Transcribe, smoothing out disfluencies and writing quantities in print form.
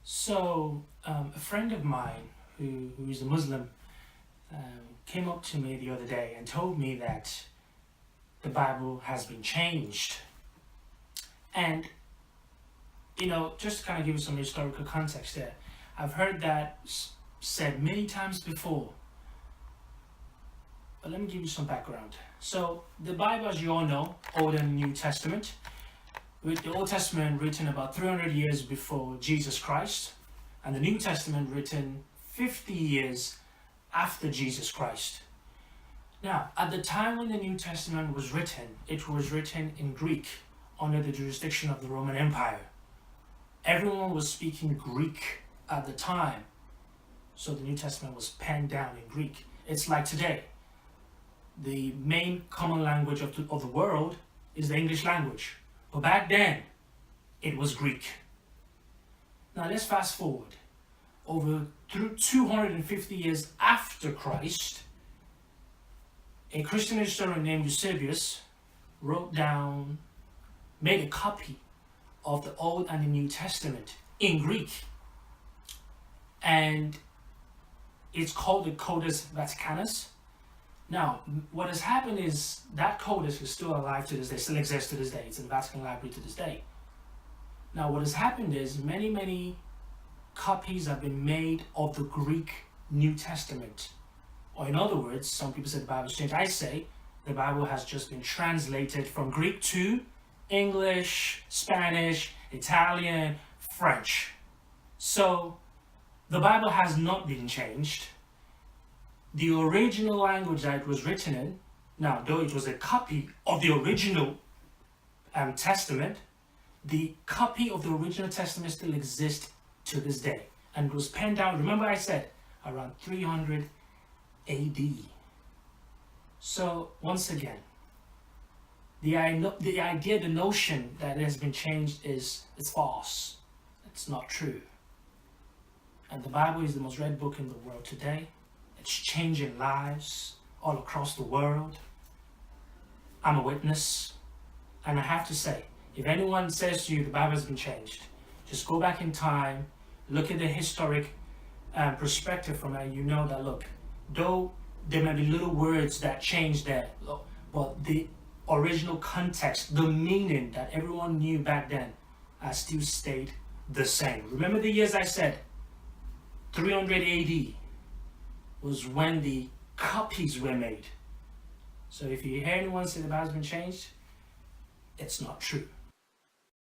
A friend of mine who is a Muslim came up to me the other day and told me that the Bible has been changed. And, just to kind of give you some historical context there, I've heard that said many times before. But let me give you some background. So, the Bible, as you all know, Old and New Testament, with the Old Testament written about 300 years before Jesus Christ, and the New Testament written 50 years after Jesus Christ. Now, at the time when the New Testament was written, it was written in Greek under the jurisdiction of the Roman Empire. Everyone was speaking Greek at the time, so the New Testament was penned down in Greek. It's like today. The main common language of the world is the English language. But back then, it was Greek. Now let's fast forward. Through 250 years after Christ, a Christian historian named Eusebius made a copy of the Old and the New Testament in Greek. And it's called the Codex Vaticanus. Now, what has happened is that codex is still alive to this day, still exists to this day. It's in the Vatican Library to this day. Now, what has happened is many copies have been made of the Greek New Testament. Or in other words, some people say the Bible's changed. I say the Bible has just been translated from Greek to English, Spanish, Italian, French. So, the Bible has not been changed. The original language that it was written in, now though it was a copy of the original Testament, the copy of the original Testament still exists to this day. And it was penned down, remember I said, around 300 AD. So once again, the notion that it has been changed is false. It's not true. And the Bible is the most read book in the world today. It's changing lives all across the world. I'm a witness. And I have to say, if anyone says to you the Bible has been changed, just go back in time, look at the historic perspective from it, you know that, look, though there may be little words that change there, but the original context, the meaning that everyone knew back then, has still stayed the same. Remember the years I said, 300 AD. Was when the copies were made. So if you hear anyone say the Bible's been changed, it's not true.